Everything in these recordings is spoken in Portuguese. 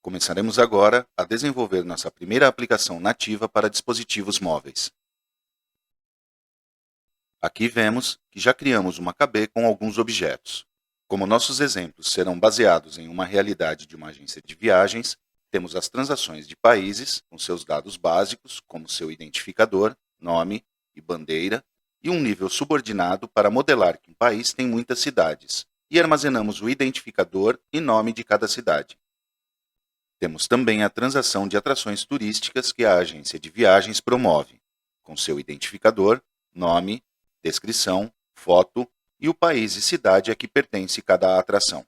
Começaremos agora a desenvolver nossa primeira aplicação nativa para dispositivos móveis. Aqui vemos que já criamos uma KB com alguns objetos. Como nossos exemplos serão baseados em uma realidade de uma agência de viagens, temos as transações de países, com seus dados básicos, como seu identificador, nome e bandeira, e um nível subordinado para modelar que um país tem muitas cidades, e armazenamos o identificador e nome de cada cidade. Temos também a transação de atrações turísticas que a agência de viagens promove, com seu identificador, nome, descrição, foto e o país e cidade a que pertence cada atração.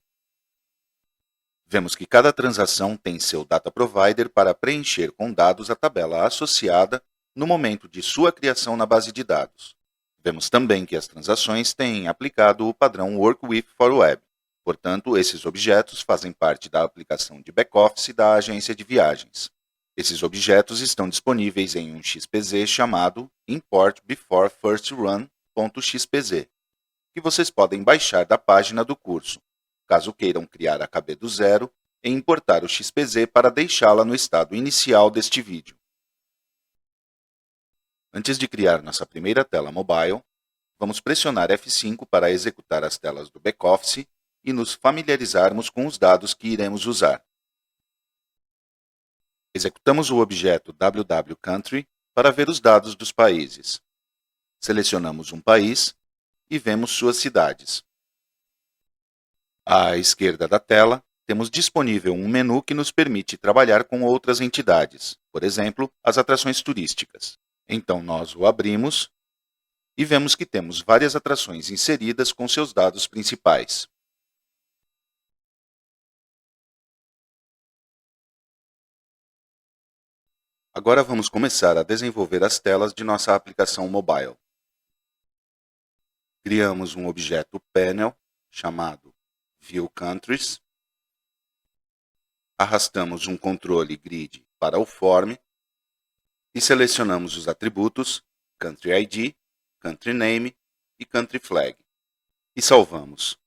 Vemos que cada transação tem seu data provider para preencher com dados a tabela associada no momento de sua criação na base de dados. Vemos também que as transações têm aplicado o padrão Work with for Web. Portanto, esses objetos fazem parte da aplicação de back-office da agência de viagens. Esses objetos estão disponíveis em um XPZ chamado Import Before First Run.xpz, que vocês podem baixar da página do curso, caso queiram criar a KB do zero e importar o XPZ para deixá-la no estado inicial deste vídeo. Antes de criar nossa primeira tela mobile, vamos pressionar F5 para executar as telas do back-office e nos familiarizarmos com os dados que iremos usar. Executamos o objeto www.country para ver os dados dos países. Selecionamos um país e vemos suas cidades. À esquerda da tela, temos disponível um menu que nos permite trabalhar com outras entidades, por exemplo, as atrações turísticas. Então, nós o abrimos e vemos que temos várias atrações inseridas com seus dados principais. Agora vamos começar a desenvolver as telas de nossa aplicação mobile. Criamos um objeto panel chamado View Countries. Arrastamos um controle grid para o form e selecionamos os atributos Country ID, Country Name e Country Flag. E salvamos.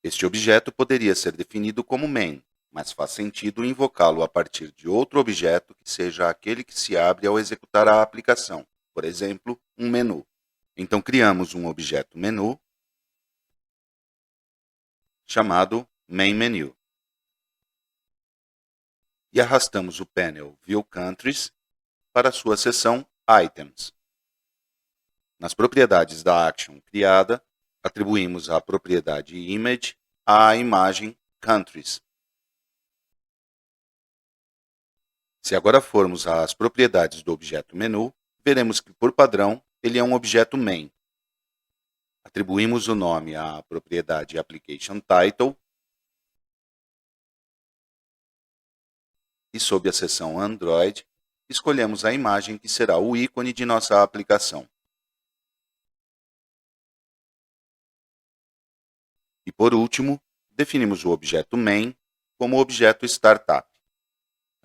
Este objeto poderia ser definido como main, mas faz sentido invocá-lo a partir de outro objeto que seja aquele que se abre ao executar a aplicação, por exemplo, um menu. Então, criamos um objeto menu chamado MainMenu. E arrastamos o panel View Countries para sua seção Items. Nas propriedades da action criada, atribuímos a propriedade Image à imagem Countries. Se agora formos às propriedades do objeto menu, veremos que, por padrão, ele é um objeto main. Atribuímos o nome à propriedade Application Title e, sob a seção Android, escolhemos a imagem que será o ícone de nossa aplicação. E, por último, definimos o objeto main como objeto startup.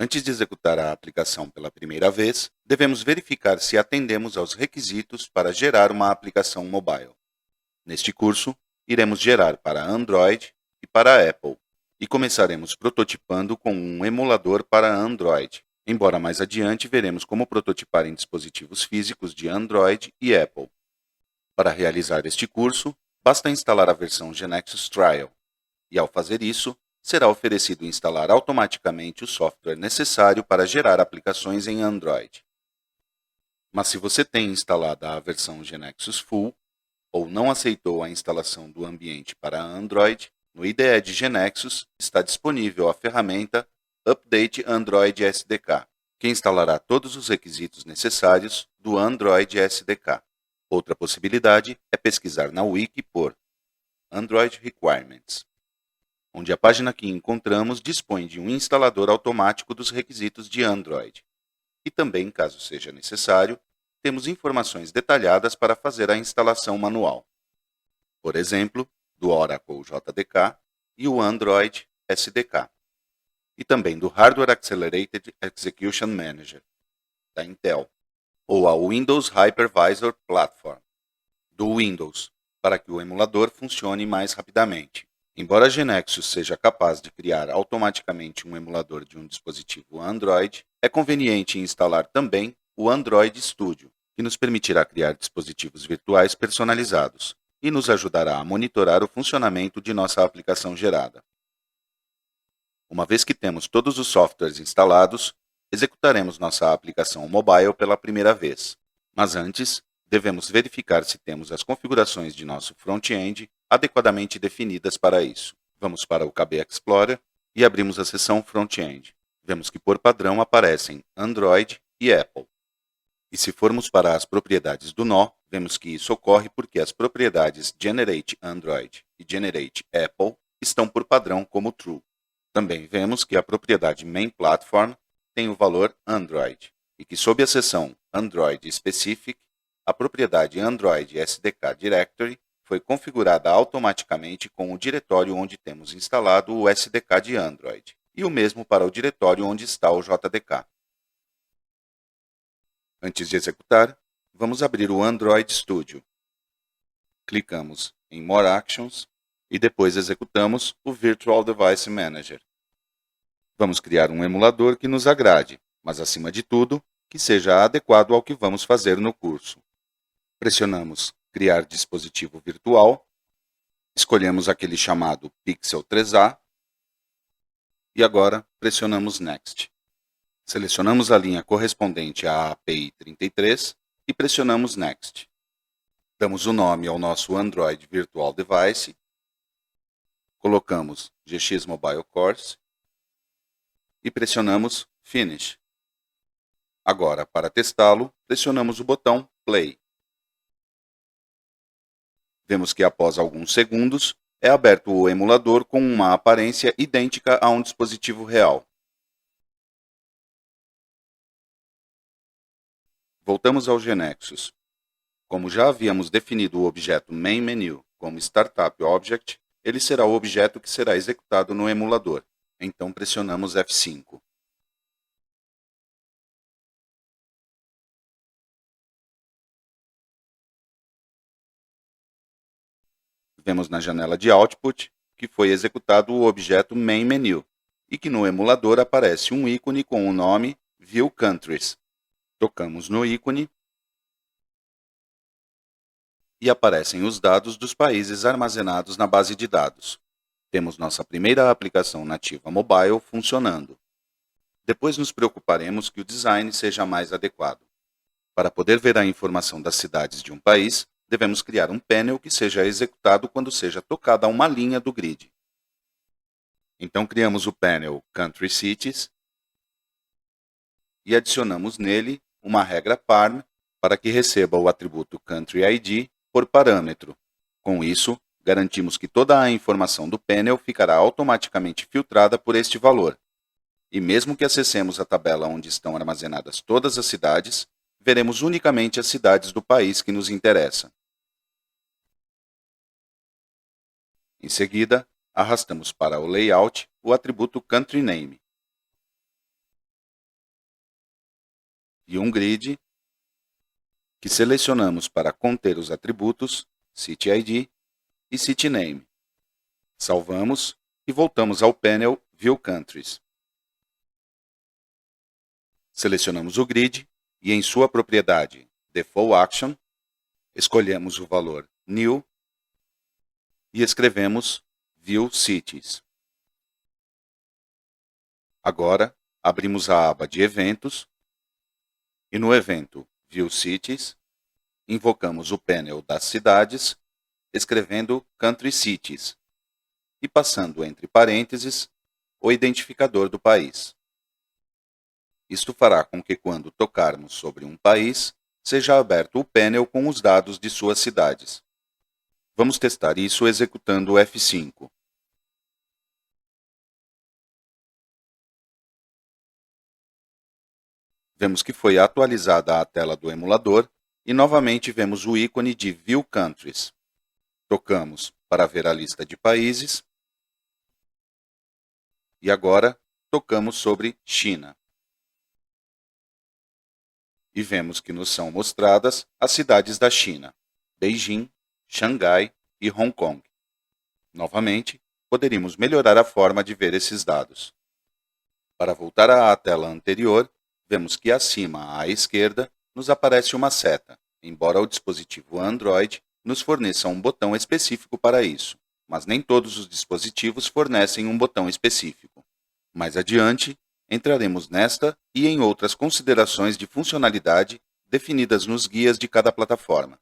Antes de executar a aplicação pela primeira vez, devemos verificar se atendemos aos requisitos para gerar uma aplicação mobile. Neste curso, iremos gerar para Android e para Apple, e começaremos prototipando com um emulador para Android, embora mais adiante veremos como prototipar em dispositivos físicos de Android e Apple. Para realizar este curso, basta instalar a versão GeneXus Trial, e ao fazer isso, será oferecido instalar automaticamente o software necessário para gerar aplicações em Android. Mas se você tem instalada a versão GeneXus Full, ou não aceitou a instalação do ambiente para Android, no IDE de GeneXus está disponível a ferramenta Update Android SDK, que instalará todos os requisitos necessários do Android SDK. Outra possibilidade é pesquisar na Wiki por Android Requirements, onde a página que encontramos dispõe de um instalador automático dos requisitos de Android. E também, caso seja necessário, temos informações detalhadas para fazer a instalação manual. Por exemplo, do Oracle JDK e o Android SDK. E também do Hardware Accelerated Execution Manager, da Intel, ou a Windows Hypervisor Platform, do Windows, para que o emulador funcione mais rapidamente. Embora a GeneXus seja capaz de criar automaticamente um emulador de um dispositivo Android, é conveniente instalar também o Android Studio, que nos permitirá criar dispositivos virtuais personalizados e nos ajudará a monitorar o funcionamento de nossa aplicação gerada. Uma vez que temos todos os softwares instalados, executaremos nossa aplicação mobile pela primeira vez. Mas antes, devemos verificar se temos as configurações de nosso front-end adequadamente definidas para isso. Vamos para o KB Explorer e abrimos a seção Front-end. Vemos que, por padrão, aparecem Android e Apple. E se formos para as propriedades do nó, vemos que isso ocorre porque as propriedades Generate Android e Generate Apple estão por padrão como True. Também vemos que a propriedade Main Platform tem o valor Android e que, sob a seção Android Specific, a propriedade Android SDK Directory foi configurada automaticamente com o diretório onde temos instalado o SDK de Android, e o mesmo para o diretório onde está o JDK. Antes de executar, vamos abrir o Android Studio. Clicamos em More Actions e depois executamos o Virtual Device Manager. Vamos criar um emulador que nos agrade, mas acima de tudo, que seja adequado ao que vamos fazer no curso. Pressionamos Criar dispositivo virtual, escolhemos aquele chamado Pixel 3a e agora pressionamos Next. Selecionamos a linha correspondente à API 33 e pressionamos Next. Damos o nome ao nosso Android Virtual Device, colocamos GX Mobile Course e pressionamos Finish. Agora, para testá-lo, pressionamos o botão Play. Vemos que após alguns segundos, é aberto o emulador com uma aparência idêntica a um dispositivo real. Voltamos ao GeneXus. Como já havíamos definido o objeto MainMenu como Startup Object, ele será o objeto que será executado no emulador. Então pressionamos F5. Vemos na janela de Output que foi executado o objeto MainMenu e que no emulador aparece um ícone com o nome View Countries. Tocamos no ícone e aparecem os dados dos países armazenados na base de dados. Temos nossa primeira aplicação nativa mobile funcionando. Depois nos preocuparemos que o design seja mais adequado. Para poder ver a informação das cidades de um país, devemos criar um panel que seja executado quando seja tocada uma linha do grid. Então criamos o panel Country Cities e adicionamos nele uma regra parm para que receba o atributo Country ID por parâmetro. Com isso, garantimos que toda a informação do panel ficará automaticamente filtrada por este valor. E mesmo que acessemos a tabela onde estão armazenadas todas as cidades, veremos unicamente as cidades do país que nos interessa. Em seguida, arrastamos para o layout o atributo Country Name e um grid que selecionamos para conter os atributos City ID e City Name. Salvamos e voltamos ao painel View Countries. Selecionamos o grid e em sua propriedade Default Action, escolhemos o valor New e escrevemos View Cities. Agora, abrimos a aba de Eventos e no evento View Cities, invocamos o painel das cidades, escrevendo Country Cities e passando entre parênteses o identificador do país. Isto fará com que quando tocarmos sobre um país, seja aberto o painel com os dados de suas cidades. Vamos testar isso executando F5. Vemos que foi atualizada a tela do emulador e novamente vemos o ícone de View Countries. Tocamos para ver a lista de países e agora tocamos sobre China. E vemos que nos são mostradas as cidades da China, Beijing, Xangai e Hong Kong. Novamente, poderíamos melhorar a forma de ver esses dados. Para voltar à tela anterior, vemos que acima à esquerda nos aparece uma seta, embora o dispositivo Android nos forneça um botão específico para isso, mas nem todos os dispositivos fornecem um botão específico. Mais adiante, entraremos nesta e em outras considerações de funcionalidade definidas nos guias de cada plataforma.